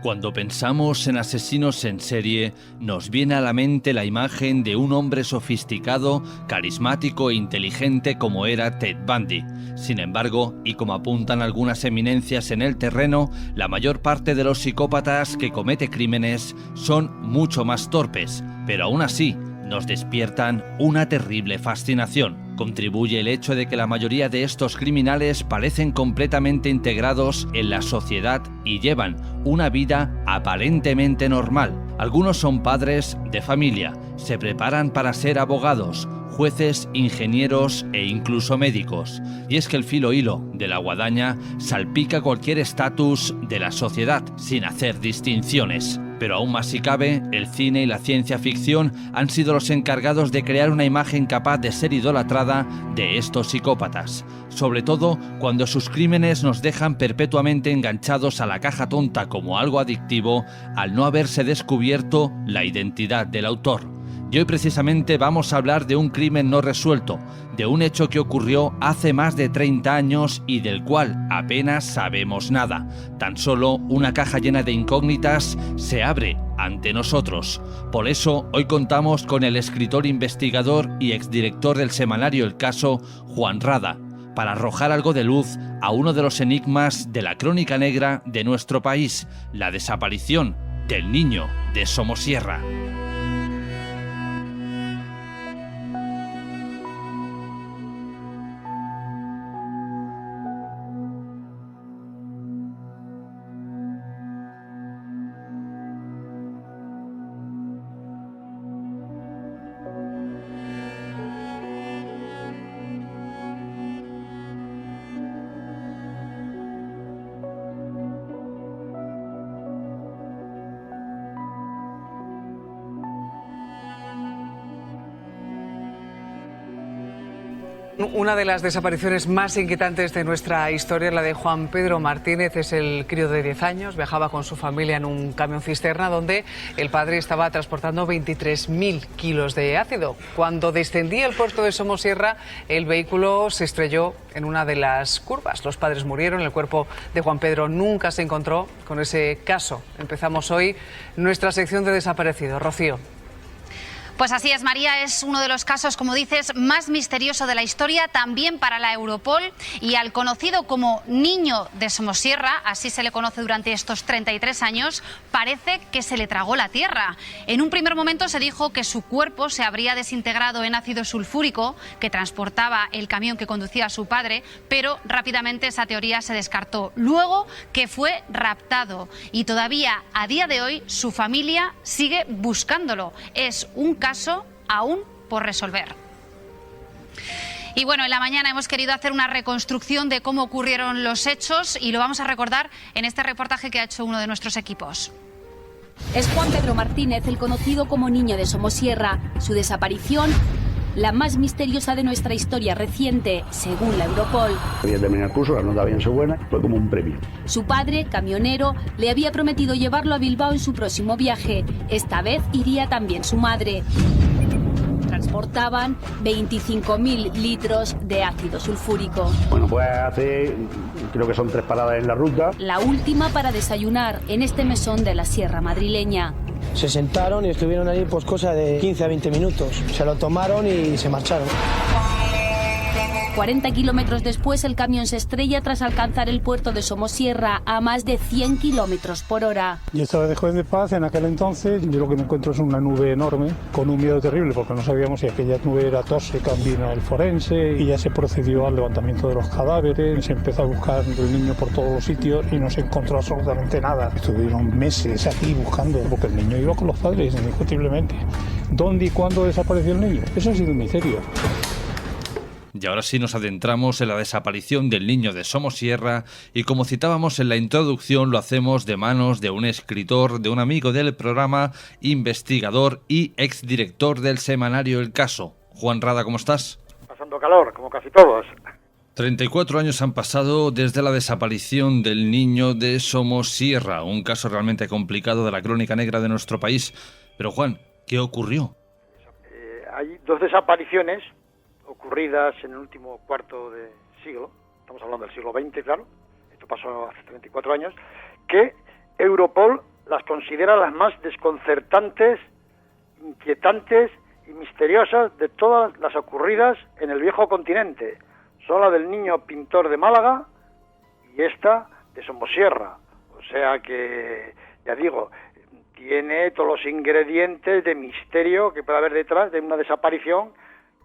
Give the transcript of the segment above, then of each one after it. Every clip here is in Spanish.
Cuando pensamos en asesinos en serie, nos viene a la mente la imagen de un hombre sofisticado, carismático e inteligente como era Ted Bundy. Sin embargo, y como apuntan algunas eminencias en el terreno, la mayor parte de los psicópatas que comete crímenes son mucho más torpes, pero aún así nos despiertan una terrible fascinación. Contribuye el hecho de que la mayoría de estos criminales parecen completamente integrados en la sociedad y llevan una vida aparentemente normal. Algunos son padres de familia, se preparan para ser abogados, jueces, ingenieros e incluso médicos. Y es que el filo hilo de la guadaña salpica cualquier estatus de la sociedad sin hacer distinciones. Pero aún más si cabe, el cine y la ciencia ficción han sido los encargados de crear una imagen capaz de ser idolatrada de estos psicópatas. Sobre todo cuando sus crímenes nos dejan perpetuamente enganchados a la caja tonta como algo adictivo al no haberse descubierto la identidad del autor. Y hoy precisamente vamos a hablar de un crimen no resuelto, de un hecho que ocurrió hace más de 30 años y del cual apenas sabemos nada. Tan solo una caja llena de incógnitas se abre ante nosotros. Por eso hoy contamos con el escritor, investigador y exdirector del semanario El Caso, Juan Rada, para arrojar algo de luz a uno de los enigmas de la crónica negra de nuestro país, la desaparición del niño de Somosierra. Una de las desapariciones más inquietantes de nuestra historia es la de Juan Pedro Martínez. Es el crío de 10 años, viajaba con su familia en un camión cisterna donde el padre estaba transportando 23.000 kilos de ácido. Cuando descendía el puerto de Somosierra, el vehículo se estrelló en una de las curvas. Los padres murieron, el cuerpo de Juan Pedro nunca se encontró. Con ese caso empezamos hoy nuestra sección de desaparecidos. Rocío. Pues así es, María, es uno de los casos, como dices, más misterioso de la historia, también para la Europol, y al conocido como niño de Somosierra, así se le conoce durante estos 33 años, parece que se le tragó la tierra. En un primer momento se dijo que su cuerpo se habría desintegrado en ácido sulfúrico que transportaba el camión que conducía a su padre, pero rápidamente esa teoría se descartó. Luego que fue raptado y todavía a día de hoy su familia sigue buscándolo. Es un caso aún por resolver. Y bueno, en la mañana hemos querido hacer una reconstrucción de cómo ocurrieron los hechos y lo vamos a recordar en este reportaje que ha hecho uno de nuestros equipos. Es Juan Pedro Martínez, el conocido como niño de Somosierra. Su desaparición, la más misteriosa de nuestra historia reciente, según la Europol. Había terminado el curso, la nota había sido buena, fue como un premio. Su padre, camionero, le había prometido llevarlo a Bilbao en su próximo viaje. Esta vez iría también su madre. Transportaban 25.000 litros de ácido sulfúrico. Bueno, pues creo que son 3 paradas en la ruta. La última para desayunar en este mesón de la Sierra madrileña. Se sentaron y estuvieron allí pues cosa de 15 a 20 minutos. Se lo tomaron y se marcharon. 40 kilómetros después, el camión se estrella tras alcanzar el puerto de Somosierra a más de 100 kilómetros por hora. Yo estaba de joven de paz en aquel entonces. Yo lo que me encuentro es una nube enorme, con un miedo terrible, porque no sabíamos si aquella nube era tóxica. Vino el forense y ya se procedió al levantamiento de los cadáveres. Se empezó a buscar el niño por todos los sitios y no se encontró absolutamente nada. Estuvieron meses aquí buscando, porque el niño iba con los padres, indiscutiblemente. ¿Dónde y cuándo desapareció el niño? Eso ha sido un misterio. Y ahora sí nos adentramos en la desaparición del niño de Somosierra y, como citábamos en la introducción, lo hacemos de manos de un escritor, de un amigo del programa, investigador y exdirector del semanario El Caso. Juan Rada, ¿cómo estás? Pasando calor, como casi todos. 34 años han pasado desde la desaparición del niño de Somosierra, un caso realmente complicado de la crónica negra de nuestro país. Pero Juan, ¿qué ocurrió? Hay 2 desapariciones ocurridas en el último cuarto de siglo, estamos hablando del siglo XX, claro, esto pasó hace 34 años, que Europol las considera las más desconcertantes, inquietantes y misteriosas de todas las ocurridas en el viejo continente. Son la del niño pintor de Málaga y esta de Somosierra. O sea que, ya digo, tiene todos los ingredientes de misterio que puede haber detrás de una desaparición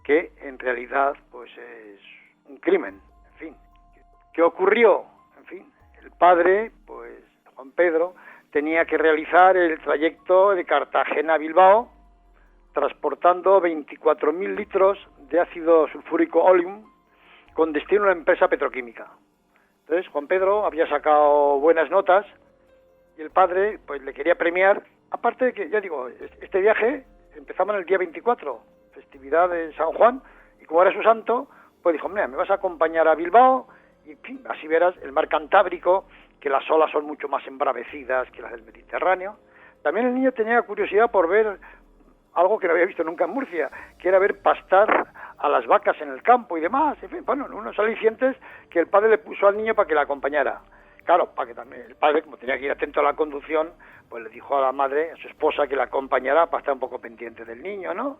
que en realidad pues es un crimen. En fin, ¿qué ocurrió? En fin, el padre, pues Juan Pedro, tenía que realizar el trayecto de Cartagena a Bilbao transportando 24.000 litros de ácido sulfúrico oleum con destino a una empresa petroquímica. Entonces Juan Pedro había sacado buenas notas y el padre pues le quería premiar, aparte de que, ya digo, este viaje empezaba en el día 24, festividad de San Juan, y como era su santo, pues dijo, mira, me vas a acompañar a Bilbao y en fin, así verás el mar Cantábrico, que las olas son mucho más embravecidas que las del Mediterráneo. También el niño tenía curiosidad por ver algo que no había visto nunca en Murcia, que era ver pastar a las vacas en el campo y demás, en fin, bueno, unos alicientes que el padre le puso al niño para que le acompañara. Claro, para que también el padre, como tenía que ir atento a la conducción, pues le dijo a la madre, a su esposa, que la acompañara para estar un poco pendiente del niño, ¿no?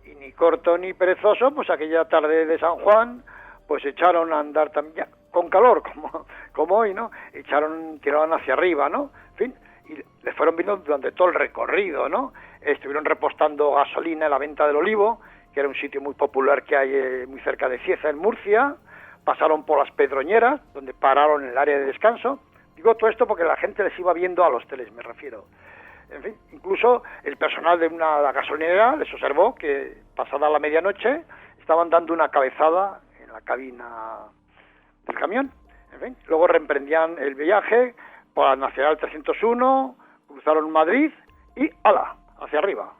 Y ni corto ni perezoso, pues aquella tarde de San Juan, pues echaron a andar también, ya, con calor, como hoy, ¿no? Tiraron hacia arriba, ¿no? En fin, y le fueron viendo durante todo el recorrido, ¿no? Estuvieron repostando gasolina en la Venta del Olivo, que era un sitio muy popular que hay muy cerca de Cieza, en Murcia. Pasaron por las Pedroñeras, donde pararon en el área de descanso. Digo todo esto porque la gente les iba viendo a los teles, me refiero. En fin, incluso el personal de la gasolinera les observó que, pasada la medianoche, estaban dando una cabezada en la cabina del camión. En fin, luego reemprendían el viaje por la Nacional 301, cruzaron Madrid y ¡hala!, hacia arriba.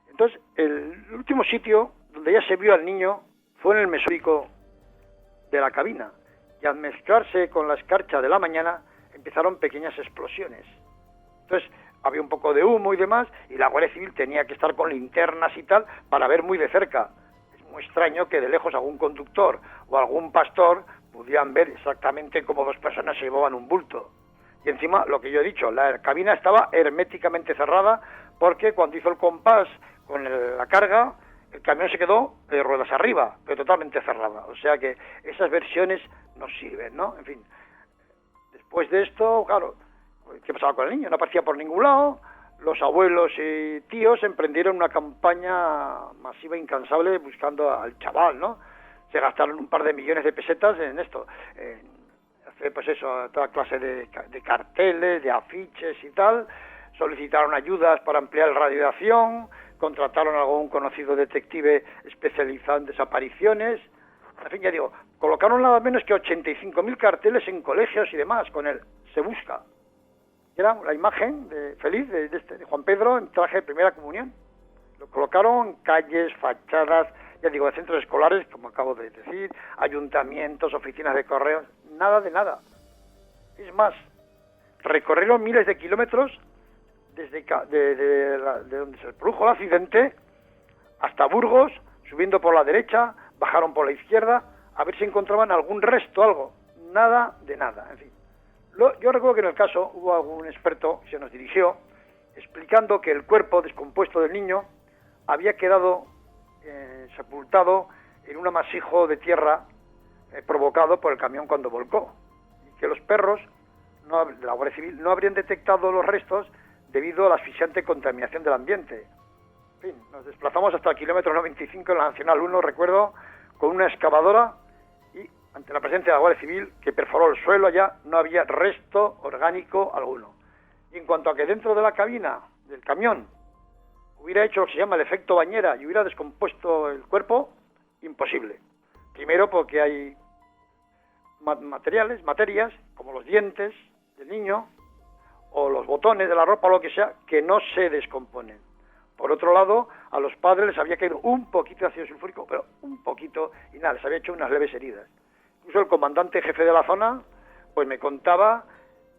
Entonces, el último sitio donde ya se vio al niño fue en el mesórico de la cabina, y al mezclarse con la escarcha de la mañana empezaron pequeñas explosiones. Entonces había un poco de humo y demás, y la Guardia Civil tenía que estar con linternas y tal para ver muy de cerca. Es muy extraño que de lejos algún conductor o algún pastor pudieran ver exactamente cómo dos personas se llevaban un bulto. Y encima, lo que yo he dicho, la cabina estaba herméticamente cerrada, porque cuando hizo el compás con la carga, el camión se quedó de ruedas arriba, pero totalmente cerrada. O sea que esas versiones no sirven, ¿no? En fin, después de esto, claro, ¿qué pasaba con el niño? No aparecía por ningún lado. Los abuelos y tíos emprendieron una campaña masiva, incansable, buscando al chaval, ¿no? Se gastaron un par de millones de pesetas en esto, hacer, pues eso, toda clase de carteles, de afiches y tal. Solicitaron ayudas para ampliar el radio de acción, contrataron a algún conocido detective especializado en desapariciones. En fin, ya digo, colocaron nada menos que 85.000 carteles en colegios y demás con el Se Busca. Era la imagen feliz de Juan Pedro en traje de primera comunión. Lo colocaron en calles, fachadas, ya digo, de centros escolares, como acabo de decir, ayuntamientos, oficinas de correos, nada de nada. Es más, recorrieron miles de kilómetros desde de donde se produjo el accidente hasta Burgos, subiendo por la derecha, bajaron por la izquierda, a ver si encontraban algún resto, algo. Nada de nada, en fin. Yo recuerdo que en el caso hubo algún experto que se nos dirigió explicando que el cuerpo descompuesto del niño había quedado sepultado en un amasijo de tierra provocado por el camión cuando volcó, y que los perros de la Guardia Civil no habrían detectado los restos debido a la asfixiante contaminación del ambiente. En fin, nos desplazamos hasta el kilómetro 95 en la Nacional 1, recuerdo, con una excavadora, y ante la presencia de la Guardia Civil, que perforó el suelo, allá no había resto orgánico alguno. Y en cuanto a que dentro de la cabina del camión hubiera hecho lo que se llama el efecto bañera y hubiera descompuesto el cuerpo, imposible. Primero porque hay materias, como los dientes del niño, o los botones de la ropa o lo que sea, que no se descomponen. Por otro lado, a los padres les había caído un poquito de ácido sulfúrico, pero un poquito, y nada, les había hecho unas leves heridas. Incluso el comandante jefe de la zona, pues me contaba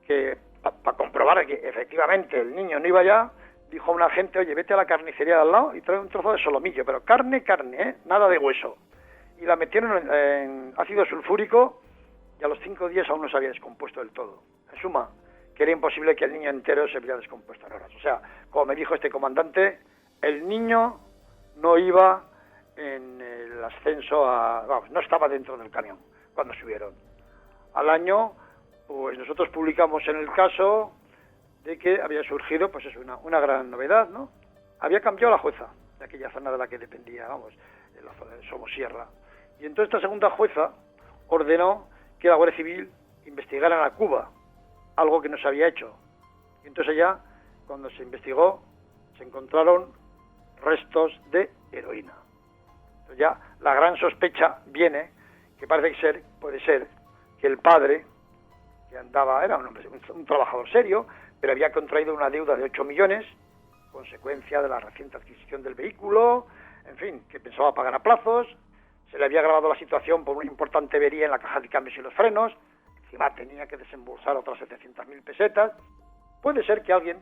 que, para comprobar que efectivamente el niño no iba allá, dijo a un agente, oye, vete a la carnicería de al lado y trae un trozo de solomillo, pero carne, nada de hueso. Y la metieron en ácido sulfúrico y a los 5 días aún no se había descompuesto del todo. En suma, que era imposible que el niño entero se hubiera descompuesto en horas. O sea, como me dijo este comandante, el niño no iba en el ascenso no estaba dentro del camión cuando subieron. Al año, pues nosotros publicamos en el caso de que había surgido, pues es una gran novedad, ¿no? Había cambiado la jueza de aquella zona de la que dependía, de la zona de Somosierra. Y entonces esta segunda jueza ordenó que la Guardia Civil investigara a Cuba, algo que no se había hecho. Y entonces ya, cuando se investigó, se encontraron restos de heroína. Entonces ya la gran sospecha viene, que puede ser, que el padre, que era un hombre, un trabajador serio, pero había contraído una deuda de 8 millones, consecuencia de la reciente adquisición del vehículo, en fin, que pensaba pagar a plazos, se le había agravado la situación por una importante avería en la caja de cambios y los frenos, encima tenía que desembolsar otras 700.000 pesetas. Puede ser que alguien,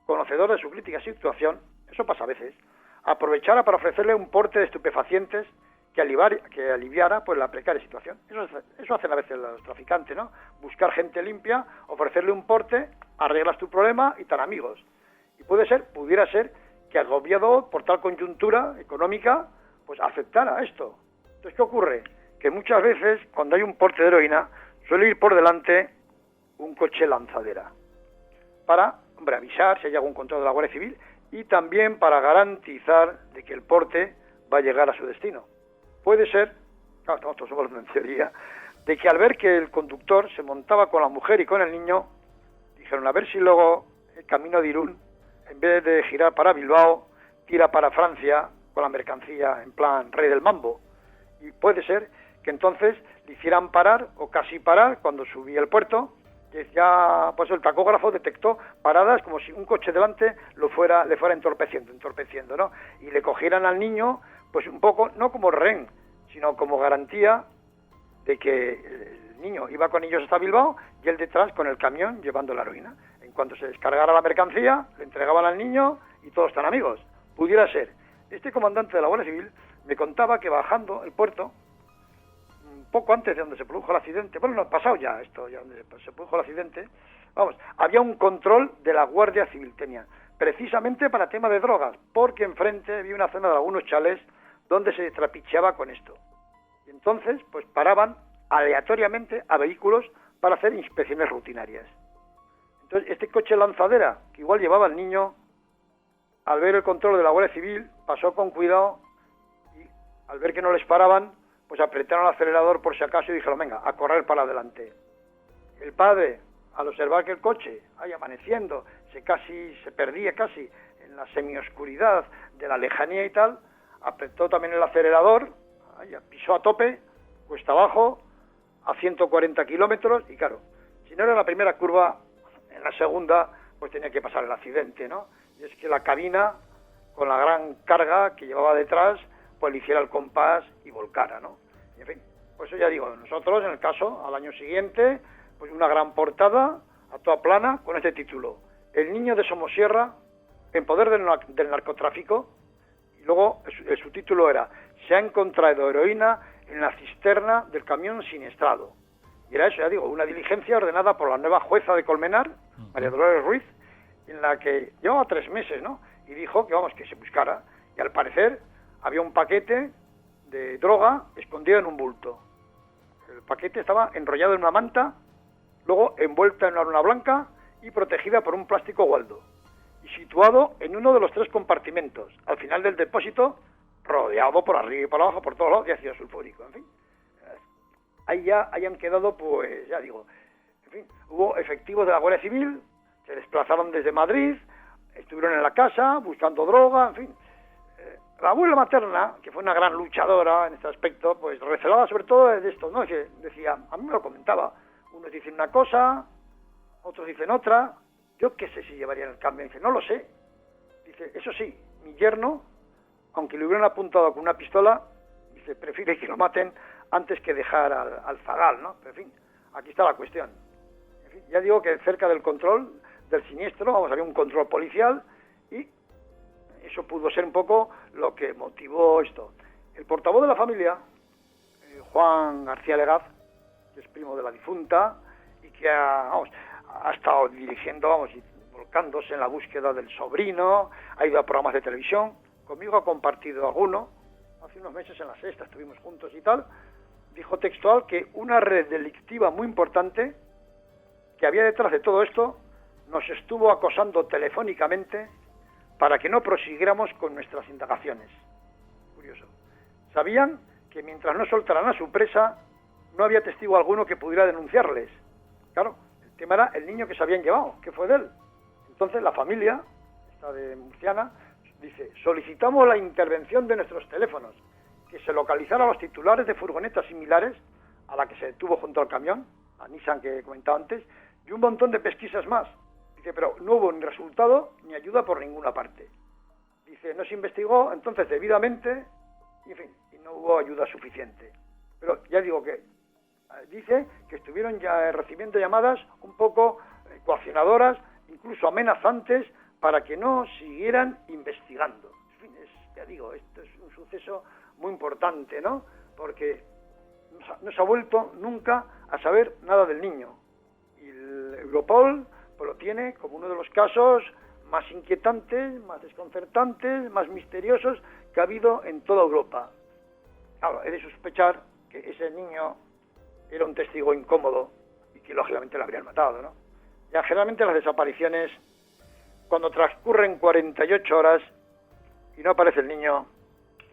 conocedor de su crítica situación, eso pasa a veces, aprovechara para ofrecerle un porte de estupefacientes que aliviara pues la precaria situación. Eso hacen a veces los traficantes, ¿no? Buscar gente limpia, ofrecerle un porte, arreglas tu problema y tan amigos. Y pudiera ser que agobiado por tal coyuntura económica, pues aceptara esto. Entonces, ¿qué ocurre? Que muchas veces, cuando hay un porte de heroína, suele ir por delante un coche lanzadera para, avisar si hay algún control de la Guardia Civil y también para garantizar de que el porte va a llegar a su destino. Puede ser, nosotros somos en teoría, de que al ver que el conductor se montaba con la mujer y con el niño, dijeron, a ver si luego el camino de Irún, en vez de girar para Bilbao, tira para Francia con la mercancía en plan rey del mambo. Y puede ser que entonces le hicieran parar, o casi parar, cuando subía al puerto, que ya pues el tacógrafo detectó paradas como si un coche delante le fuera entorpeciendo, ¿no? Y le cogieran al niño, pues un poco, no como rehén, sino como garantía de que el niño iba con ellos hasta Bilbao y él detrás con el camión llevando la heroína. En cuanto se descargara la mercancía, le entregaban al niño y todos están amigos. Pudiera ser. Este comandante de la Guardia Civil me contaba que bajando el puerto, un poco antes de donde se produjo el accidente, bueno, no ha pasado ya esto, ya donde se produjo el accidente, había un control de la Guardia Civil, tenía, precisamente para tema de drogas, porque enfrente había una zona de algunos chalés donde se trapicheaba con esto. Y entonces, pues paraban aleatoriamente a vehículos para hacer inspecciones rutinarias. Entonces, este coche lanzadera, que igual llevaba al niño, al ver el control de la Guardia Civil, pasó con cuidado y al ver que no les paraban, pues apretaron el acelerador por si acaso y dijeron, venga, a correr para adelante. El padre, al observar que el coche, amaneciendo, se perdía casi en la semioscuridad de la lejanía y tal, apretó también el acelerador, pisó a tope, cuesta abajo, a 140 kilómetros, y claro, si no era la primera curva, en la segunda, pues tenía que pasar el accidente, ¿no? Y es que la cabina, con la gran carga que llevaba detrás, pues le hiciera el compás y volcara, ¿no? Y en fin, pues eso ya digo, nosotros, en el caso, al año siguiente, pues una gran portada, a toda plana, con este título, El niño de Somosierra, en poder del narcotráfico, y luego el subtítulo era, se ha encontrado heroína en la cisterna del camión siniestrado. Y era eso, ya digo, una diligencia ordenada por la nueva jueza de Colmenar, María Dolores Ruiz, en la que llevaba 3 meses, ¿no? Y dijo que se buscara. Y al parecer había un paquete de droga escondido en un bulto. El paquete estaba enrollado en una manta, luego envuelta en una lona blanca y protegida por un plástico Waldo. Y situado en uno de los 3 compartimentos, al final del depósito, rodeado por arriba y por abajo, por todos lados, de ácido sulfúrico, en fin. Ahí ya hayan quedado, pues, ya digo, en fin, hubo efectivos de la Guardia Civil, se desplazaron desde Madrid, estuvieron en la casa buscando droga, en fin. La abuela materna, que fue una gran luchadora en este aspecto, pues recelaba sobre todo de esto, ¿no? Que decía, a mí me lo comentaba, unos dicen una cosa, otros dicen otra, yo qué sé si llevarían el cambio, dice, no lo sé. Dice, eso sí, mi yerno, aunque le hubieran apuntado con una pistola, dice, prefiere que lo maten antes que dejar al zagal, ¿no? Pero en fin, aquí está la cuestión. En fin, ya digo que cerca del control del siniestro, había un control policial y eso pudo ser un poco lo que motivó esto. El portavoz de la familia, Juan García Legaz, que es primo de la difunta y que ha ha estado dirigiendo, vamos, y volcándose en la búsqueda del sobrino, ha ido a programas de televisión, conmigo ha compartido alguno, hace unos meses en La Sexta estuvimos juntos y tal, dijo textual que una red delictiva muy importante que había detrás de todo esto nos estuvo acosando telefónicamente para que no prosiguiéramos con nuestras indagaciones. Curioso. Sabían que mientras no soltaran a su presa, no había testigo alguno que pudiera denunciarles. Claro, el tema era el niño que se habían llevado, que fue de él. Entonces la familia, esta de Murciana, dice, solicitamos la intervención de nuestros teléfonos, que se localizara a los titulares de furgonetas similares a la que se detuvo junto al camión, la Nissan que he comentado antes, y un montón de pesquisas más. Dice, pero no hubo ni resultado ni ayuda por ninguna parte. Dice, no se investigó entonces debidamente, y en fin, y no hubo ayuda suficiente. Pero ya digo que dice que estuvieron ya recibiendo llamadas un poco coaccionadoras, incluso amenazantes, para que no siguieran investigando. En fin, ya digo, esto es un suceso muy importante, ¿no? Porque no se ha vuelto nunca a saber nada del niño. Y el Europol pues lo tiene como uno de los casos más inquietantes, más desconcertantes, más misteriosos que ha habido en toda Europa. Claro, he de sospechar que ese niño era un testigo incómodo y que lógicamente lo habrían matado, ¿no? Ya generalmente las desapariciones, cuando transcurren 48 horas y no aparece el niño,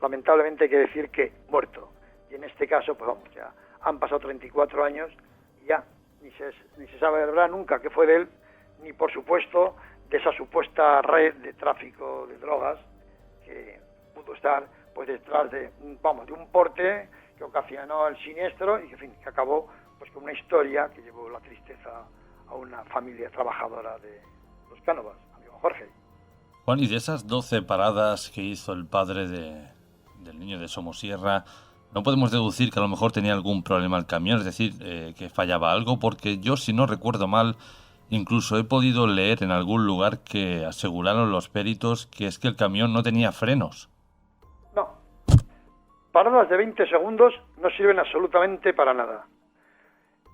lamentablemente hay que decir que muerto. Y en este caso, pues vamos, ya han pasado 34 años y ya ni se sabrá nunca qué fue de él, ni por supuesto de esa supuesta red de tráfico de drogas que pudo estar pues detrás de, vamos, de un porte que ocasionó el siniestro y que, en fin, que acabó pues con una historia que llevó la tristeza a una familia trabajadora de Los Cánovas, amigo Jorge. Juan, y de esas 12 paradas que hizo el padre del niño de Somosierra, ¿no podemos deducir que a lo mejor tenía algún problema el camión? Es decir, que fallaba algo, porque yo, si no recuerdo mal, incluso he podido leer en algún lugar que aseguraron los peritos que es que el camión no tenía frenos. No. Paradas de 20 segundos no sirven absolutamente para nada.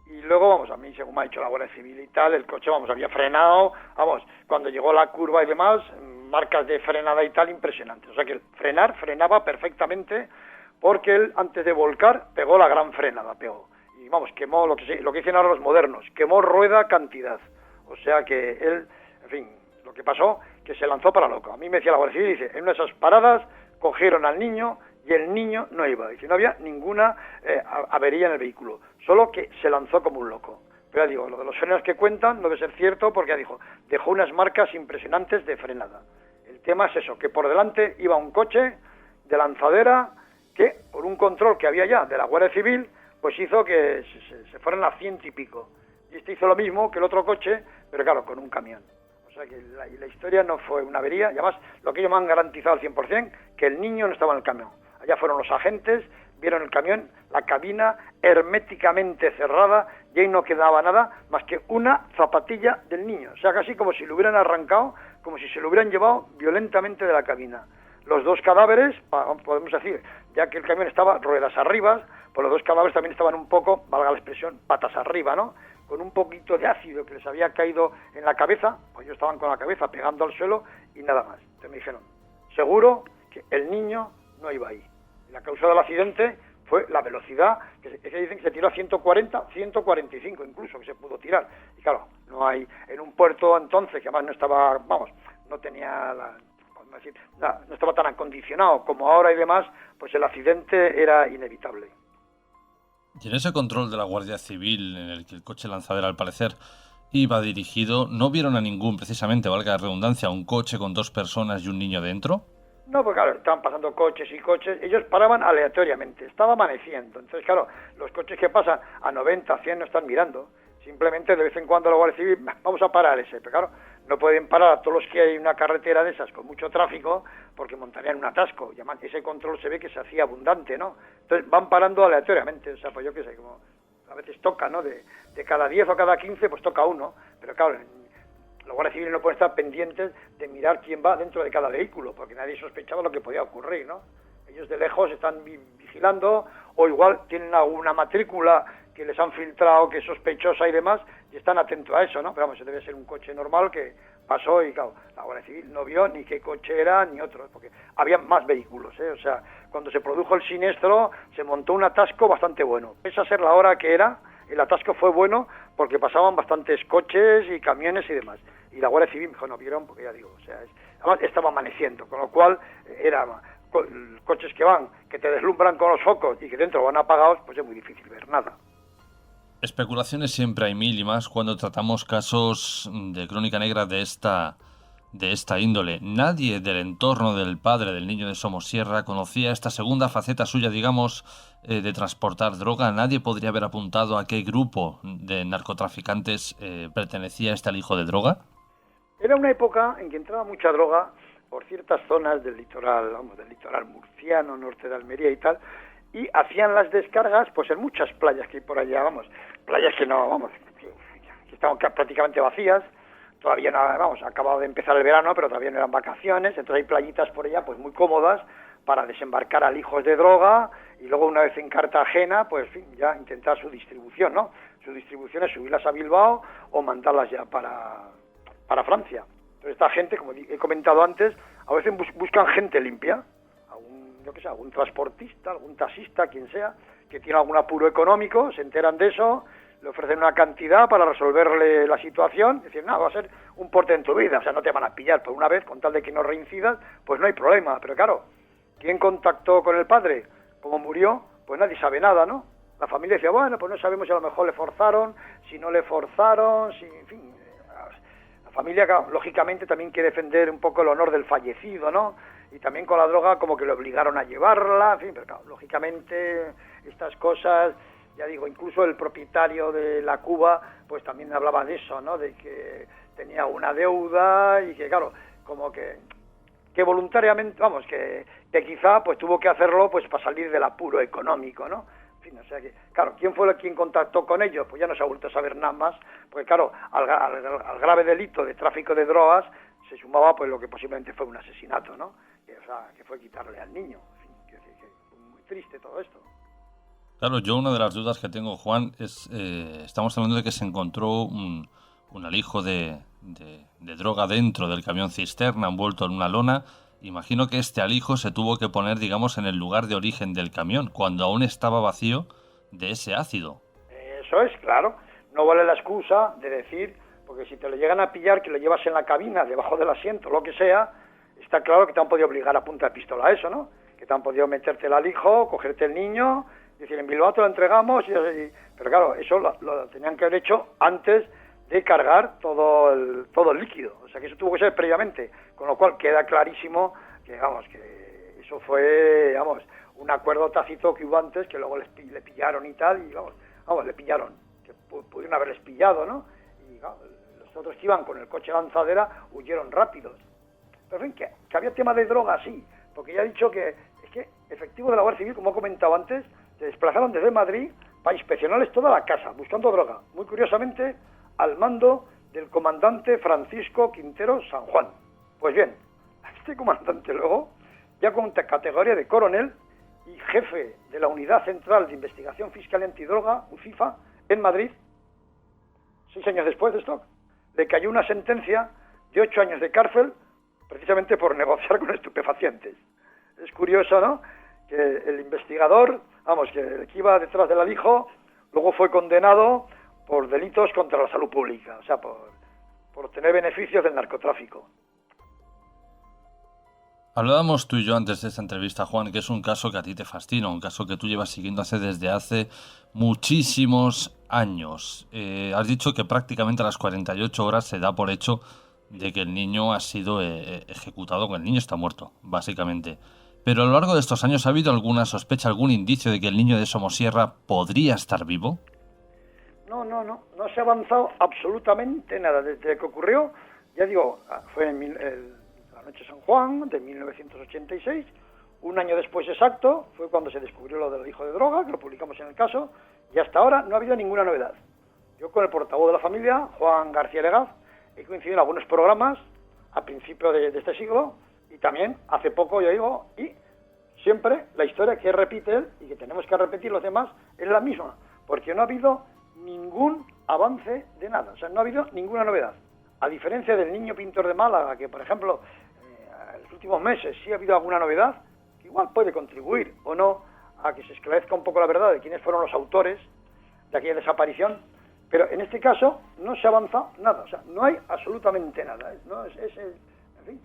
Y luego, vamos, a mí, según me ha dicho la Guardia Civil y tal, el coche, vamos, había frenado, vamos, cuando llegó la curva y demás, marcas de frenada y tal impresionantes. O sea que el frenaba perfectamente, porque él, antes de volcar, pegó la gran frenada, y vamos, quemó lo que dicen ahora los modernos, quemó rueda cantidad. O sea que él, en fin, lo que pasó, que se lanzó para loco. A mí me decía la Guardia Civil, dice, en una de esas paradas cogieron al niño y el niño no iba. Dice, no había ninguna avería en el vehículo, solo que se lanzó como un loco. Pero ya digo, lo de los frenos que cuentan no debe ser cierto, porque ya dijo, dejó unas marcas impresionantes de frenada. El tema es eso, que por delante iba un coche de lanzadera que, por un control que había ya de la Guardia Civil, pues hizo que se fueran a 100 y pico. Y este hizo lo mismo que el otro coche, pero claro, con un camión. O sea que la historia no fue una avería, y además lo que ellos me han garantizado al 100%, que el niño no estaba en el camión. Allá fueron los agentes, vieron el camión, la cabina herméticamente cerrada, y ahí no quedaba nada más que una zapatilla del niño. O sea, casi como si lo hubieran arrancado, como si se lo hubieran llevado violentamente de la cabina. Los dos cadáveres, podemos decir, ya que el camión estaba ruedas arriba, pues los dos cadáveres también estaban un poco, valga la expresión, patas arriba, ¿no? Con un poquito de ácido que les había caído en la cabeza, pues ellos estaban con la cabeza pegando al suelo y nada más. Entonces me dijeron, seguro que el niño no iba ahí. La causa del accidente fue la velocidad, que dicen que se tiró a 140, 145 incluso, que se pudo tirar. Y claro, no hay, en un puerto entonces, que además no estaba, vamos, no tenía no estaba tan acondicionado como ahora y demás, pues el accidente era inevitable. Y en ese control de la Guardia Civil, en el que el coche lanzadera al parecer iba dirigido, ¿no vieron a ningún, precisamente, valga la redundancia, un coche con 2 personas y un niño dentro? No, porque claro, estaban pasando coches y coches, ellos paraban aleatoriamente, estaba amaneciendo, entonces claro, los coches que pasan a 90, 100 no están mirando, simplemente de vez en cuando la Guardia Civil, vamos a parar ese, pero claro, no pueden parar a todos los que hay en una carretera de esas con mucho tráfico, porque montarían un atasco, y además ese control se ve que se hacía abundante, ¿no? Entonces van parando aleatoriamente, o sea, pues yo qué sé, como a veces toca, ¿no? De cada 10 o cada 15, pues toca uno, pero claro, los guardias civiles no pueden estar pendientes de mirar quién va dentro de cada vehículo, porque nadie sospechaba lo que podía ocurrir, ¿no? Ellos de lejos están vigilando, o igual tienen alguna matrícula que les han filtrado que es sospechosa y demás, y están atentos a eso, ¿no? Pero vamos, debe ser un coche normal que pasó y, claro, la Guardia Civil no vio ni qué coche era ni otro, porque había más vehículos, ¿eh? O sea, cuando se produjo el siniestro se montó un atasco bastante bueno. Pese a ser la hora que era, el atasco fue bueno porque pasaban bastantes coches y camiones y demás. Y la Guardia Civil dijo, no vieron, porque ya digo, o sea, además estaba amaneciendo, con lo cual era coches que te deslumbran con los focos y que dentro van apagados, pues es muy difícil ver nada. Especulaciones siempre hay mil y más cuando tratamos casos de crónica negra de esta índole. Nadie del entorno del padre del niño de Somosierra conocía esta segunda faceta suya, digamos, de transportar droga. Nadie podría haber apuntado a qué grupo de narcotraficantes pertenecía este alijo de droga. Era una época en que entraba mucha droga por ciertas zonas del litoral, del litoral murciano, norte de Almería y tal, y hacían las descargas pues en muchas playas que hay por allá, playas que no, que estaban prácticamente vacías, todavía no, acabado de empezar el verano, pero todavía no eran vacaciones, entonces hay playitas por allá pues muy cómodas para desembarcar alijos de droga y luego una vez en Cartagena, pues en fin, ya intentar su distribución, ¿no? Su distribución es subirlas a Bilbao o mandarlas ya para Francia. Entonces esta gente, como he comentado antes, a veces buscan gente limpia, algún transportista, algún taxista, quien sea, que tiene algún apuro económico, se enteran de eso, le ofrecen una cantidad para resolverle la situación, decir, no, va a ser un porte en tu vida, o sea, no te van a pillar por una vez, con tal de que no reincidas, pues no hay problema, pero claro, ¿quién contactó con el padre? Como murió, pues nadie sabe nada, ¿no? La familia decía, bueno, pues no sabemos si a lo mejor le forzaron, si no le forzaron, si, en fin, la familia, claro, lógicamente también quiere defender un poco el honor del fallecido, ¿no? Y también con la droga como que le obligaron a llevarla, en fin, pero claro, lógicamente estas cosas, ya digo, incluso el propietario de la Cuba, pues también hablaba de eso, ¿no? De que tenía una deuda y que, claro, como que voluntariamente, que quizá pues tuvo que hacerlo pues para salir del apuro económico, ¿no? En fin, o sea que, claro, ¿quién fue quien contactó con ellos? Pues ya no se ha vuelto a saber nada más, porque claro, al grave delito de tráfico de drogas se sumaba pues lo que posiblemente fue un asesinato, ¿no? Que fue quitarle al niño. En fin, que fue muy triste todo esto. Claro, yo una de las dudas que tengo, Juan, es, estamos hablando de que se encontró un alijo de droga dentro del camión cisterna envuelto en una lona. Imagino que este alijo se tuvo que poner, digamos, en el lugar de origen del camión, cuando aún estaba vacío de ese ácido. Eso es, claro. No vale la excusa de decir, porque si te lo llegan a pillar, que lo llevas en la cabina, debajo del asiento, lo que sea, está claro que te han podido obligar a punta de pistola a eso, ¿no? Que te han podido meterte el alijo, cogerte el niño, decir, en Bilbao te lo entregamos, pero claro, eso lo tenían que haber hecho antes de cargar todo el líquido, o sea que eso tuvo que ser previamente, con lo cual queda clarísimo que, que eso fue, un acuerdo tácito que hubo antes, que luego le pillaron y tal, y le pillaron, que pudieron haberles pillado, ¿no? Y los otros que iban con el coche lanzadera huyeron rápidos. Pero en fin, que había tema de droga, sí, porque ya he dicho que es que efectivos de la Guardia Civil, como he comentado antes, se desplazaron desde Madrid para inspeccionarles toda la casa, buscando droga. Muy curiosamente, al mando del comandante Francisco Quintero San Juan. Pues bien, este comandante luego, ya con categoría de coronel y jefe de la Unidad Central de Investigación Fiscal y Antidroga, UCIFA, en Madrid, 6 años después de esto, le cayó una sentencia de 8 años de cárcel precisamente por negociar con estupefacientes. Es curioso, ¿no?, que el investigador, que iba detrás del alijo, luego fue condenado por delitos contra la salud pública, o sea, por tener beneficios del narcotráfico. Hablábamos tú y yo antes de esta entrevista, Juan, que es un caso que a ti te fascina, un caso que tú llevas siguiendo desde hace muchísimos años. Has dicho que prácticamente a las 48 horas se da por hecho de que el niño ha sido ejecutado, que el niño está muerto, básicamente. Pero a lo largo de estos años, ¿ha habido alguna sospecha, algún indicio de que el niño de Somosierra podría estar vivo? No se ha avanzado absolutamente nada. Desde que ocurrió, ya digo, fue en la noche de San Juan de 1986, un año después exacto, fue cuando se descubrió lo del alijo de droga, que lo publicamos en el caso, y hasta ahora no ha habido ninguna novedad. Yo con el portavoz de la familia, Juan García Legaz, he coincidido en algunos programas a principios de este siglo, y también hace poco, yo digo, y siempre la historia que repite él y que tenemos que repetir los demás es la misma, porque no ha habido ningún avance de nada, o sea, no ha habido ninguna novedad. A diferencia del niño pintor de Málaga, que por ejemplo, en los últimos meses sí ha habido alguna novedad, que igual puede contribuir o no a que se esclarezca un poco la verdad de quiénes fueron los autores de aquella desaparición, pero en este caso no se avanza nada, o sea, no hay absolutamente nada, ¿no? En fin,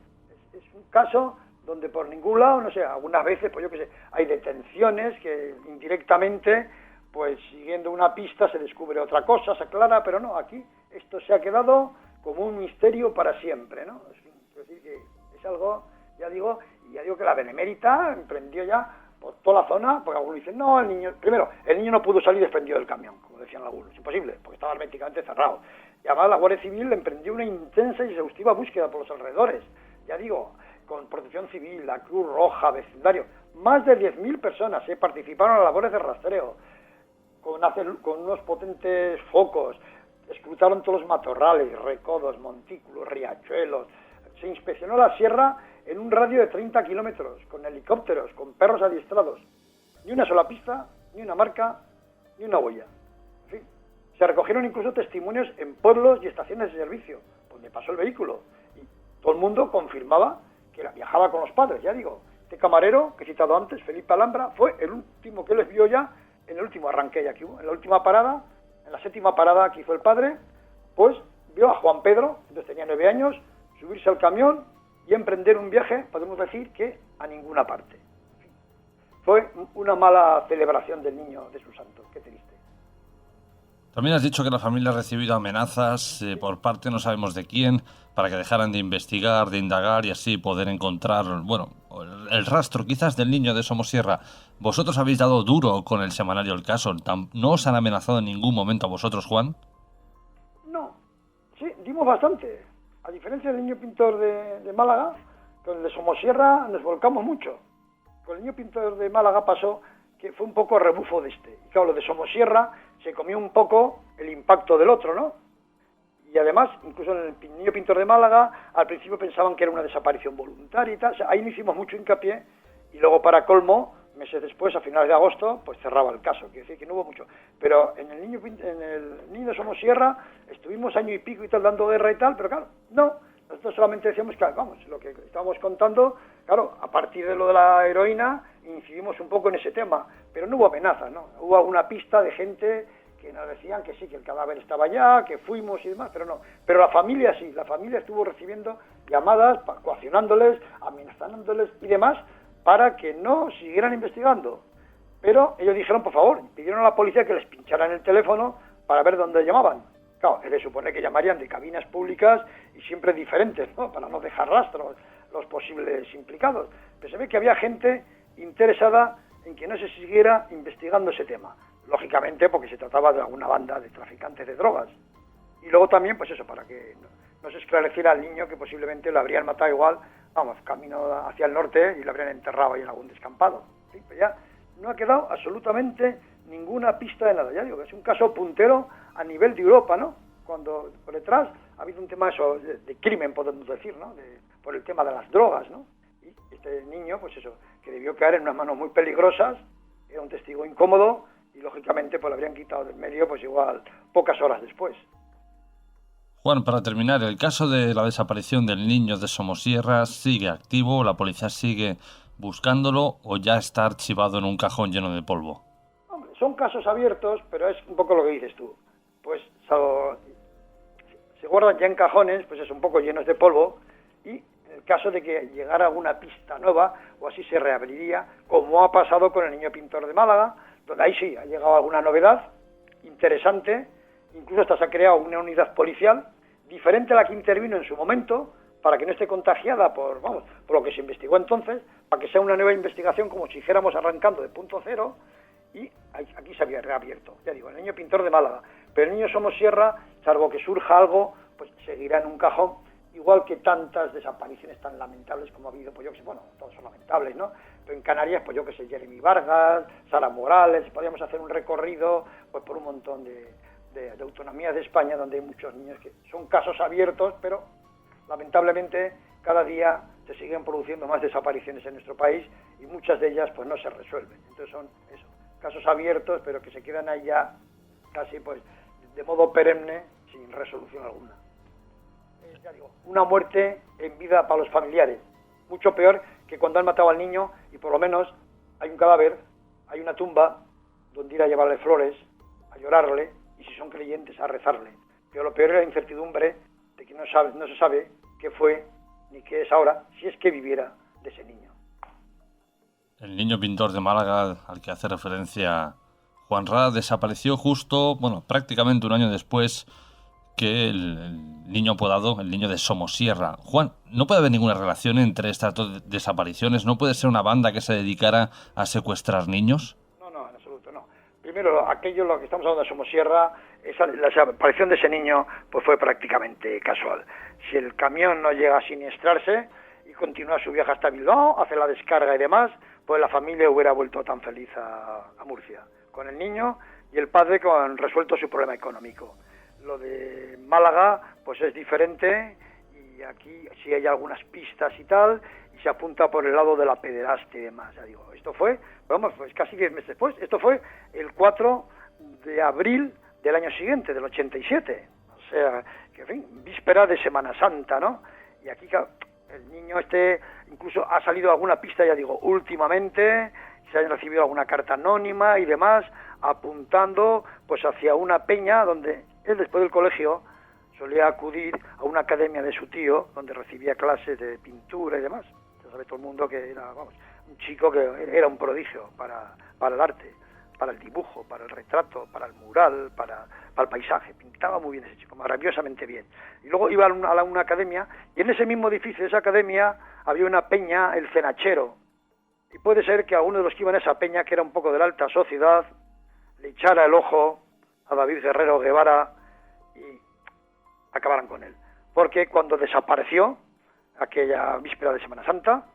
es un caso donde por ningún lado, no sé, algunas veces, pues yo qué sé, hay detenciones que indirectamente, pues siguiendo una pista se descubre otra cosa, se aclara, pero no, aquí esto se ha quedado como un misterio para siempre, ¿no? Es decir, que es algo, ya digo que la Benemérita emprendió ya por toda la zona, porque algunos dicen, no, el niño no pudo salir desprendido del camión, como decían algunos, es imposible, porque estaba herméticamente cerrado. Y además la Guardia Civil emprendió una intensa y exhaustiva búsqueda por los alrededores, ya digo, con Protección Civil, la Cruz Roja, vecindario, más de 10.000 personas participaron en las labores de rastreo, con unos potentes focos, escrutaron todos los matorrales, recodos, montículos, riachuelos, se inspeccionó la sierra en un radio de 30 kilómetros, con helicópteros, con perros adiestrados. Ni una sola pista, ni una marca, ni una huella. En fin, se recogieron incluso testimonios en pueblos y estaciones de servicio, donde pasó el vehículo. Y todo el mundo confirmaba que viajaba con los padres, ya digo. Este camarero, que he citado antes, Felipe Alhambra, fue el último que les vio ya en el último arranque ya que hubo. En la última parada, en la 7ª parada que hizo el padre, pues vio a Juan Pedro, entonces tenía 9 años, subirse al camión y emprender un viaje, podemos decir que a ninguna parte. Fue una mala celebración del niño de su santo, qué triste. También has dicho que la familia ha recibido amenazas por parte no sabemos de quién, para que dejaran de investigar, de indagar y así poder encontrar, bueno, el rastro quizás del niño de Somosierra. ¿Vosotros habéis dado duro con el semanario El Caso? ¿No os han amenazado en ningún momento a vosotros, Juan? No, sí, dimos bastante. A diferencia del niño pintor de Málaga, con el de Somosierra nos volcamos mucho. Con el niño pintor de Málaga pasó que fue un poco rebufo de este. Y claro, lo de Somosierra se comió un poco el impacto del otro, ¿no? Y además, incluso en el niño pintor de Málaga, al principio pensaban que era una desaparición voluntaria y tal. O sea, ahí no hicimos mucho hincapié. Y luego, para colmo, meses después, a finales de agosto, pues cerraba el caso. Quiere decir que no hubo mucho. Pero en el niño de Somosierra estuvimos año y pico y tal dando guerra y tal, pero claro, no. Nosotros solamente decíamos que, vamos, lo que estábamos contando, claro, a partir de lo de la heroína, incidimos un poco en ese tema. Pero no hubo amenazas, ¿no? Hubo alguna pista de gente que nos decían que sí, que el cadáver estaba allá, que fuimos y demás, pero no. Pero la familia sí, la familia estuvo recibiendo llamadas, coaccionándoles, amenazándoles y demás, para que no siguieran investigando. Pero ellos dijeron, por favor, pidieron a la policía que les pincharan el teléfono para ver dónde llamaban. Claro, se supone que llamarían de cabinas públicas y siempre diferentes, ¿no? Para no dejar rastros los posibles implicados. Pero se ve que había gente interesada en que no se siguiera investigando ese tema. Lógicamente, porque se trataba de alguna banda de traficantes de drogas. Y luego también, pues eso, para que no se esclareciera al niño que posiblemente lo habrían matado igual, vamos, camino hacia el norte y lo habrían enterrado ahí en algún descampado. ¿Sí? Pero ya no ha quedado absolutamente ninguna pista de nada. Ya digo que es un caso puntero a nivel de Europa, ¿no? Cuando por detrás ha habido un tema eso, de crimen, podemos decir, ¿no? Por el tema de las drogas, ¿no? Y este niño, pues eso, que debió caer en unas manos muy peligrosas, era un testigo incómodo y lógicamente pues lo habrían quitado del medio pues igual pocas horas después. Juan, para terminar, el caso de la desaparición del niño de Somosierra sigue activo, la policía sigue buscándolo o ya está archivado en un cajón lleno de polvo. Hombre, son casos abiertos, pero es un poco lo que dices tú. Pues se guardan ya en cajones, pues es un poco llenos de polvo, y en el caso de que llegara alguna pista nueva, o así se reabriría, como ha pasado con el niño pintor de Málaga, donde ahí sí ha llegado alguna novedad interesante, incluso hasta se ha creado una unidad policial diferente a la que intervino en su momento, para que no esté contagiada por lo que se investigó entonces, para que sea una nueva investigación como si dijéramos arrancando de punto cero, y aquí se había reabierto, ya digo, el niño pintor de Málaga. Pero el niño Somosierra, salvo que surja algo, pues seguirá en un cajón, igual que tantas desapariciones tan lamentables como ha habido, pues yo que sé, bueno, todos son lamentables, ¿no? Pero en Canarias, pues yo que sé, Jeremy Vargas, Sara Morales, podríamos hacer un recorrido pues por un montón de autonomías de España donde hay muchos niños que son casos abiertos, pero lamentablemente cada día se siguen produciendo más desapariciones en nuestro país y muchas de ellas pues no se resuelven. Entonces son eso, casos abiertos, pero que se quedan ahí ya casi pues de modo perenne, sin resolución alguna. Ya digo, una muerte en vida para los familiares, mucho peor que cuando han matado al niño y por lo menos hay un cadáver, hay una tumba donde ir a llevarle flores, a llorarle y si son creyentes a rezarle. Pero lo peor es la incertidumbre de que no se sabe qué fue ni qué es ahora, si es que viviera de ese niño. El niño pintor de Málaga al que hace referencia Juan Ra desapareció justo, prácticamente un año después que el niño apodado, el niño de Somosierra. Juan, ¿no puede haber ninguna relación entre estas dos desapariciones? ¿No puede ser una banda que se dedicara a secuestrar niños? No, en absoluto no. Primero, lo que estamos hablando de Somosierra, la desaparición de ese niño pues fue prácticamente casual. Si el camión no llega a siniestrarse y continúa su viaje hasta Bilbao, hace la descarga y demás, pues la familia hubiera vuelto tan feliz a Murcia, con el niño y el padre con resuelto su problema económico. Lo de Málaga pues es diferente y aquí sí hay algunas pistas y tal y se apunta por el lado de la pederastia y demás. Ya digo, esto fue, pues casi 10 meses después, esto fue el 4 de abril del año siguiente, del 87, o sea, que en fin, víspera de Semana Santa, ¿no? Y aquí el niño incluso ha salido alguna pista, ya digo, últimamente, se ha recibido alguna carta anónima y demás, apuntando pues hacia una peña donde él después del colegio solía acudir a una academia de su tío, donde recibía clases de pintura y demás. Ya sabe todo el mundo que era, un chico que era un prodigio para el arte, para el dibujo, para el retrato, para el mural, para el paisaje. Pintaba muy bien ese chico, maravillosamente bien. Y luego iba a una academia, y en ese mismo edificio de esa academia había una peña, el Cenachero. Y puede ser que alguno de los que iban a esa peña, que era un poco de la alta sociedad, le echara el ojo a David Guerrero Guevara y acabaran con él. Porque cuando desapareció, aquella víspera de Semana Santa,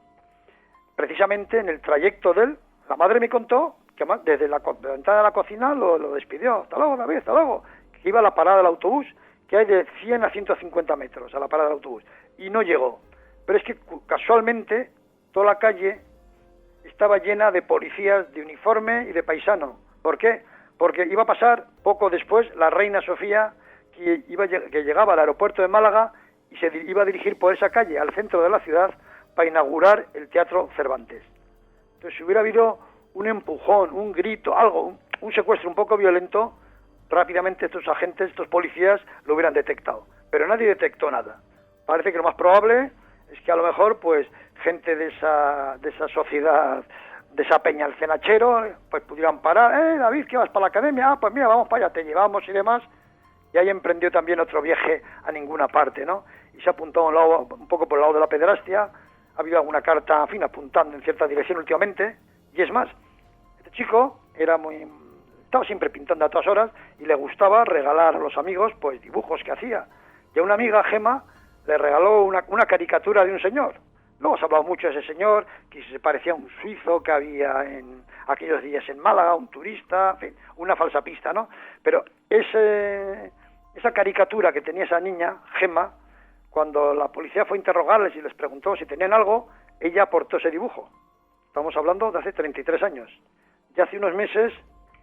precisamente en el trayecto de él, la madre me contó que desde la ventana de la cocina lo despidió. Hasta luego, David, hasta luego. Que iba a la parada del autobús, que hay de 100 a 150 metros a la parada del autobús. Y no llegó. Pero es que casualmente toda la calle estaba llena de policías de uniforme y de paisano. ¿Por qué? Porque iba a pasar poco después la reina Sofía, que llegaba al aeropuerto de Málaga y se iba a dirigir por esa calle al centro de la ciudad para inaugurar el Teatro Cervantes. Entonces, si hubiera habido un empujón, un grito, algo, un secuestro un poco violento, rápidamente estos agentes, estos policías lo hubieran detectado. Pero nadie detectó nada. Parece que lo más probable es que a lo mejor pues gente de esa sociedad, de esa peña, el Cenachero, pues pudieran parar. David, ¿qué vas para la academia? Pues mira, vamos para allá, te llevamos y demás. Y ahí emprendió también otro viaje a ninguna parte, ¿no? Y se apuntó un poco por el lado de la pederastia. Ha habido alguna carta, en fin, apuntando en cierta dirección últimamente. Y es más, este chico estaba siempre pintando a todas horas y le gustaba regalar a los amigos pues dibujos que hacía. Y a una amiga, Gema, le regaló una caricatura de un señor. Luego se ha hablado mucho de ese señor, que se parecía a un suizo que había en aquellos días en Málaga, un turista, en fin, una falsa pista, ¿no? Pero esa caricatura que tenía esa niña, Gema, cuando la policía fue a interrogarles y les preguntó si tenían algo, ella aportó ese dibujo. Estamos hablando de hace 33 años. Ya hace unos meses,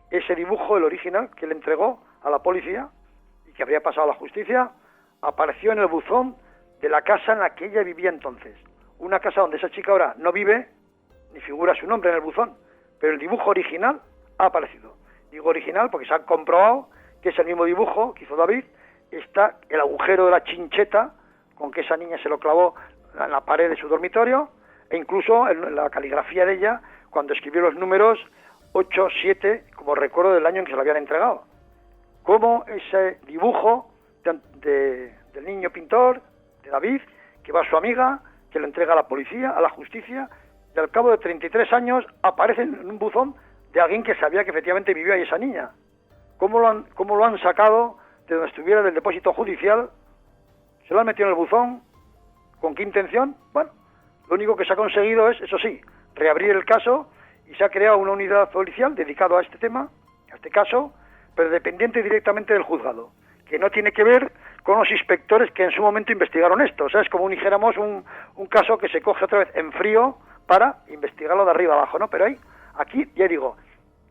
ese dibujo, el original, que le entregó a la policía y que habría pasado a la justicia, apareció en el buzón de la casa en la que ella vivía entonces. Una casa donde esa chica ahora no vive, ni figura su nombre en el buzón, pero el dibujo original ha aparecido. Digo original porque se ha comprobado que es el mismo dibujo que hizo David. Está el agujero de la chincheta con que esa niña se lo clavó en la pared de su dormitorio, e incluso en la caligrafía de ella, cuando escribió los números 8, 7, como recuerdo del año en que se lo habían entregado. Como ese dibujo del niño pintor, de David, que va a su amiga, que lo entrega a la policía, a la justicia, y al cabo de 33 años aparece en un buzón de alguien que sabía que efectivamente vivía ahí esa niña. ¿Cómo lo han sacado de donde estuviera del depósito judicial? ¿Se lo han metido en el buzón? ¿Con qué intención? Bueno, lo único que se ha conseguido es, eso sí, reabrir el caso, y se ha creado una unidad policial dedicada a este tema, a este caso, pero dependiente directamente del juzgado, que no tiene que ver con los inspectores que en su momento investigaron esto. O sea, es como dijéramos un caso que se coge otra vez en frío para investigarlo de arriba abajo, ¿no? Pero aquí, ya digo,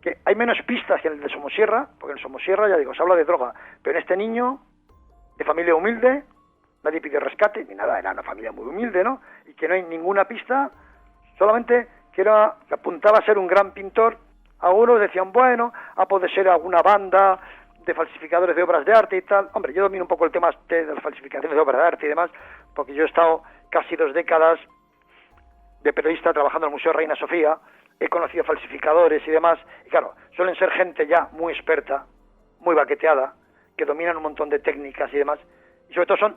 que hay menos pistas que en el de Somosierra, porque en Somosierra, ya digo, se habla de droga, pero en este niño, de familia humilde, nadie pide rescate, ni nada, era una familia muy humilde, ¿no? Y que no hay ninguna pista, solamente que apuntaba a ser un gran pintor. Algunos decían, bueno, puede ser alguna banda de falsificadores de obras de arte y tal. Hombre, yo domino un poco el tema de las falsificaciones de obras de arte y demás, porque yo he estado casi 2 décadas de periodista trabajando en el Museo Reina Sofía, he conocido falsificadores y demás, y claro, suelen ser gente ya muy experta, muy baqueteada, que dominan un montón de técnicas y demás, y sobre todo son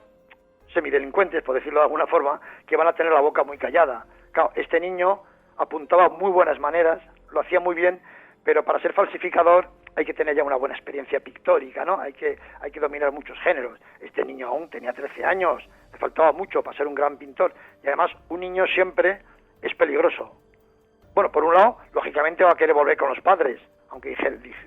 semidelincuentes, por decirlo de alguna forma, que van a tener la boca muy callada. Claro, este niño apuntaba muy buenas maneras, lo hacía muy bien, pero para ser falsificador hay que tener ya una buena experiencia pictórica, ¿no? Hay que dominar muchos géneros. Este niño aún tenía 13 años, le faltaba mucho para ser un gran pintor, y además un niño siempre es peligroso. Bueno, por un lado, lógicamente va a querer volver con los padres, aunque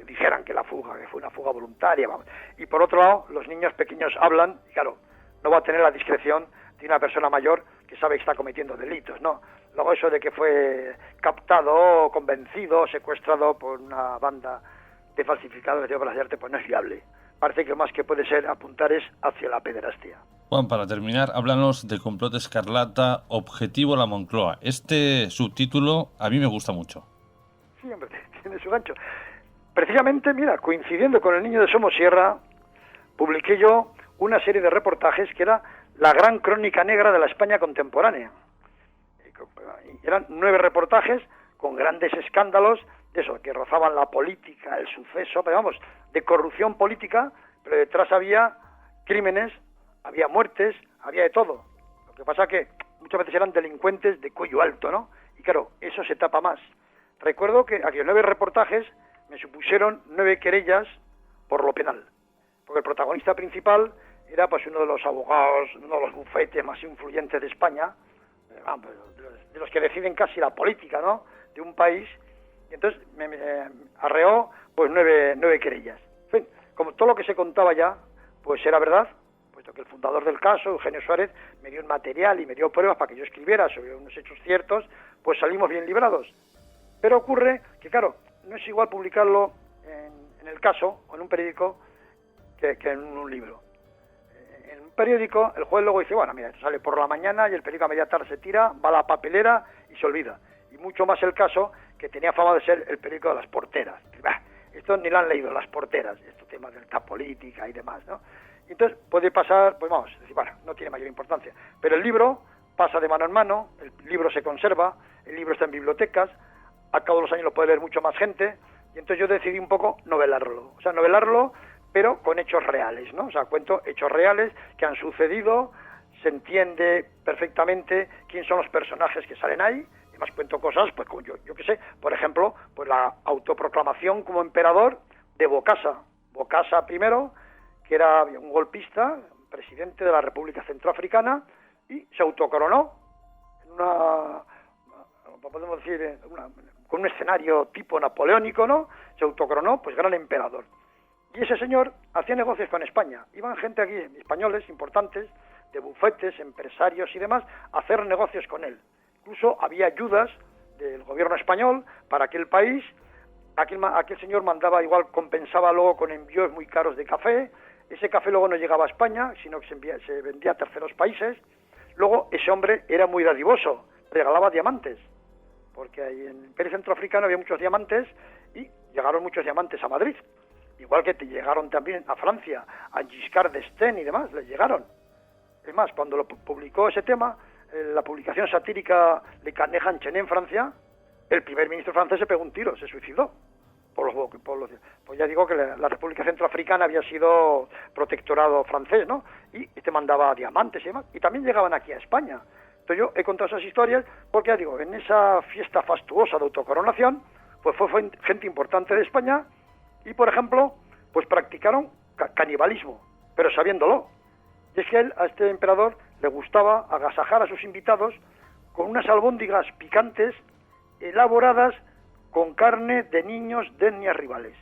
dijeran que fue una fuga voluntaria, vamos. Y por otro lado, los niños pequeños hablan, y claro, no va a tener la discreción de una persona mayor que sabe que está cometiendo delitos, ¿no? Luego eso de que fue captado, convencido, secuestrado por una banda de falsificadores de obras de arte, pues no es viable. Parece que lo más que puede ser apuntar es hacia la pederastia. Juan, para terminar, háblanos de Complot Escarlata, Objetivo la Moncloa. Este subtítulo a mí me gusta mucho. Sí, hombre, tiene su gancho. Precisamente, mira, coincidiendo con el niño de Somosierra, publiqué yo una serie de reportajes que era la gran crónica negra de la España contemporánea. Y eran 9 reportajes con grandes escándalos de eso, que rozaban la política, el suceso, pero vamos, de corrupción política, pero detrás había crímenes, había muertes, había de todo. Lo que pasa que muchas veces eran delincuentes de cuello alto, ¿no? Y claro, eso se tapa más. Recuerdo que aquellos 9 reportajes me supusieron 9 querellas por lo penal, porque el protagonista principal era pues uno de los abogados, uno de los bufetes más influyentes de España, de los que deciden casi la política, ¿no?, de un país, y entonces me arreó pues 9 querellas. En fin, como todo lo que se contaba ya, pues era verdad, puesto que el fundador del caso, Eugenio Suárez, me dio un material y me dio pruebas para que yo escribiera sobre unos hechos ciertos, pues salimos bien librados. Pero ocurre que, claro, no es igual publicarlo en el caso o en un periódico que en un libro. En un periódico, el juez luego dice, bueno, mira, esto sale por la mañana y el periódico a media tarde se tira, va a la papelera y se olvida. Y mucho más el caso, que tenía fama de ser el periódico de las porteras. Esto ni lo han leído, las porteras, estos temas de alta política y demás, ¿no? Y entonces puede pasar, pues vamos, decir, bueno, no tiene mayor importancia. Pero el libro pasa de mano en mano, el libro se conserva, el libro está en bibliotecas, a cabo de los años lo puede leer mucho más gente, y entonces yo decidí un poco novelarlo. O sea, novelarlo, pero con hechos reales, ¿no? O sea, cuento hechos reales que han sucedido, se entiende perfectamente quién son los personajes que salen ahí, y además cuento cosas, pues como yo qué sé, por ejemplo, pues la autoproclamación como emperador de Bokassa. Bokassa primero, que era un golpista, presidente de la República Centroafricana, y se autocoronó en una, podemos decir, con un escenario tipo napoleónico, ¿no? Se autocoronó, pues gran emperador. Y ese señor hacía negocios con España. Iban gente aquí, españoles importantes, de bufetes, empresarios y demás, a hacer negocios con él. Incluso había ayudas del gobierno español para que el país, aquel señor mandaba igual, compensaba luego con envíos muy caros de café. Ese café luego no llegaba a España, sino que se vendía a terceros países. Luego ese hombre era muy dadivoso, regalaba diamantes, porque ahí en el Imperio Centroafricano había muchos diamantes y llegaron muchos diamantes a Madrid. Igual que llegaron también a Francia, a Giscard d'Estaing y demás, les llegaron. Es más, cuando lo publicó ese tema, la publicación satírica Le Carnet Enchaîné en Francia, el primer ministro francés se pegó un tiro, se suicidó. Pues ya digo que la República Centroafricana había sido protectorado francés, ¿no? Y este mandaba diamantes y demás, y también llegaban aquí a España. Entonces yo he contado esas historias porque, ya digo, en esa fiesta fastuosa de autocoronación, pues fue gente importante de España y, por ejemplo, pues practicaron canibalismo, pero sabiéndolo. Y es que a este emperador le gustaba agasajar a sus invitados con unas albóndigas picantes elaboradas con carne de niños de etnias rivales.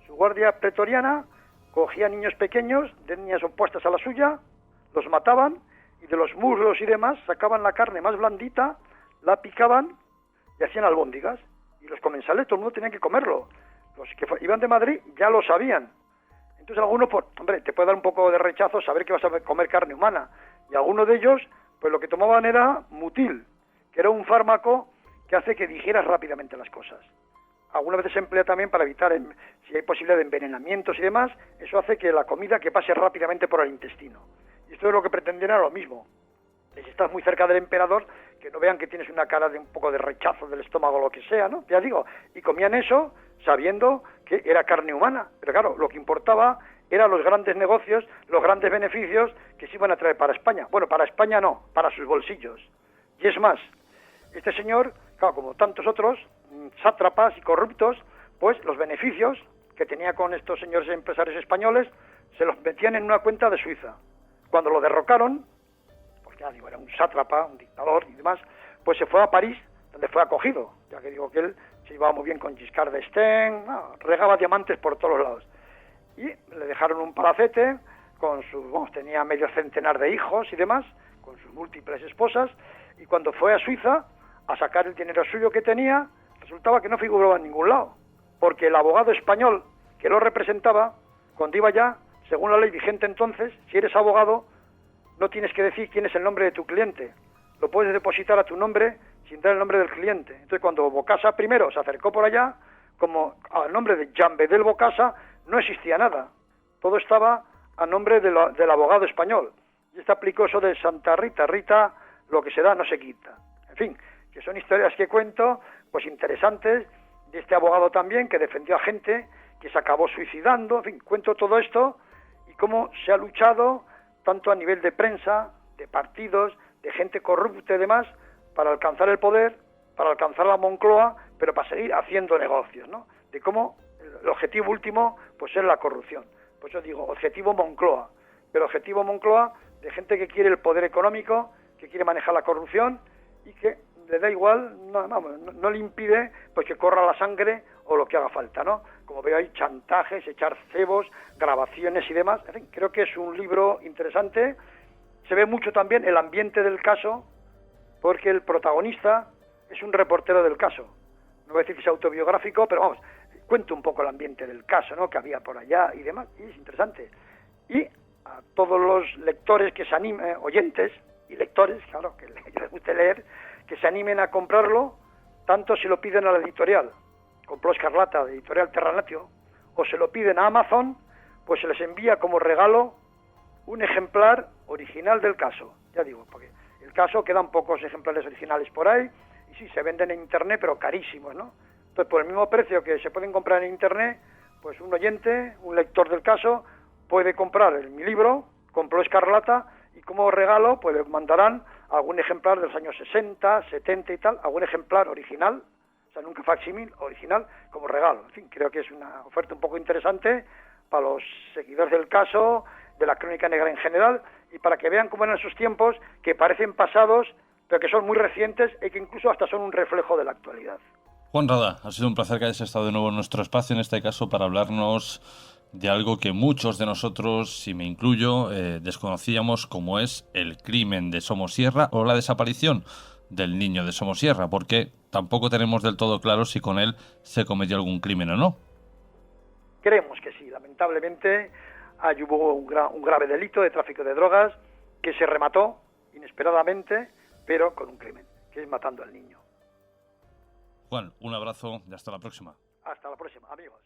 Su guardia pretoriana cogía niños pequeños de etnias opuestas a la suya, los mataban y de los muslos y demás sacaban la carne más blandita, la picaban y hacían albóndigas. Y los comensales, todo el mundo tenía que comerlo. Los que iban de Madrid ya lo sabían. Entonces algunos, pues, hombre, te puede dar un poco de rechazo saber que vas a comer carne humana. Y algunos de ellos, pues lo que tomaban era Mutil, que era un fármaco que hace que digieras rápidamente las cosas. Algunas veces se emplea también para evitar, si hay posibilidad de envenenamientos y demás, eso hace que la comida que pase rápidamente por el intestino. Y esto es lo que pretendían, era lo mismo. Y si estás muy cerca del emperador, que no vean que tienes una cara de un poco de rechazo del estómago o lo que sea, ¿no? Ya digo, y comían eso sabiendo que era carne humana. Pero claro, lo que importaba eran los grandes negocios, los grandes beneficios que se iban a traer para España. Bueno, para España no, para sus bolsillos. Y es más, este señor, claro, como tantos otros, sátrapas y corruptos, pues los beneficios que tenía con estos señores empresarios españoles se los metían en una cuenta de Suiza. Cuando lo derrocaron, pues ya digo, era un sátrapa, un dictador y demás, pues se fue a París, donde fue acogido, ya que digo que él se llevaba muy bien con Giscard d'Estaing, regaba diamantes por todos lados. Y le dejaron un palacete, con sus, tenía medio centenar de hijos y demás, con sus múltiples esposas, y cuando fue a Suiza a sacar el dinero suyo que tenía, resultaba que no figuraba en ningún lado, porque el abogado español que lo representaba, cuando iba allá, según la ley vigente entonces, si eres abogado, no tienes que decir quién es el nombre de tu cliente, lo puedes depositar a tu nombre sin dar el nombre del cliente. Entonces cuando Bocasa primero se acercó por allá, como al nombre de Jean Bedel Bocasa, no existía nada, todo estaba a nombre del abogado español, y este aplicó eso de Santa Rita, Rita, lo que se da no se quita. En fin, que son historias que cuento, pues interesantes, de este abogado también, que defendió a gente que se acabó suicidando, en fin, cuento todo esto, y cómo se ha luchado, tanto a nivel de prensa, de partidos, de gente corrupta y demás, para alcanzar el poder, para alcanzar la Moncloa, pero para seguir haciendo negocios, ¿no? De cómo el objetivo último, pues es la corrupción. Por eso digo, objetivo Moncloa, pero objetivo Moncloa de gente que quiere el poder económico, que quiere manejar la corrupción y que le da igual, no le impide pues que corra la sangre o lo que haga falta, ¿no? Como veo hay chantajes, echar cebos, grabaciones y demás. En fin, creo que es un libro interesante. Se ve mucho también el ambiente del caso, porque el protagonista es un reportero del caso. No voy a decir que sea autobiográfico, pero vamos, cuento un poco el ambiente del caso, ¿no? Que había por allá y demás, y es interesante. Y a todos los lectores que se animen, oyentes y lectores, claro, que les guste leer, que se animen a comprarlo, tanto si lo piden a la editorial, Complot Escarlata, de Editorial Terranatio, o se lo piden a Amazon, pues se les envía como regalo un ejemplar original del caso. Ya digo, porque el caso quedan pocos ejemplares originales por ahí, y sí, se venden en internet, pero carísimos, ¿no? Entonces, por el mismo precio que se pueden comprar en internet, pues un oyente, un lector del caso, puede comprar mi libro, Complot Escarlata, y como regalo, pues le mandarán algún ejemplar de los años 60, 70 y tal, algún ejemplar original, o sea, nunca facsímil, original, como regalo. En fin, creo que es una oferta un poco interesante para los seguidores del caso, de la crónica negra en general, y para que vean cómo eran esos tiempos que parecen pasados, pero que son muy recientes y que incluso hasta son un reflejo de la actualidad. Juan Rada, ha sido un placer que hayas estado de nuevo en nuestro espacio, en este caso para hablarnos de algo que muchos de nosotros, y me incluyo, desconocíamos, como es el crimen de Somosierra o la desaparición del niño de Somosierra, porque tampoco tenemos del todo claro si con él se cometió algún crimen o no. Creemos que sí, lamentablemente hubo un grave delito de tráfico de drogas que se remató inesperadamente, pero con un crimen, que es matando al niño. Juan, un abrazo y hasta la próxima. Hasta la próxima, amigos.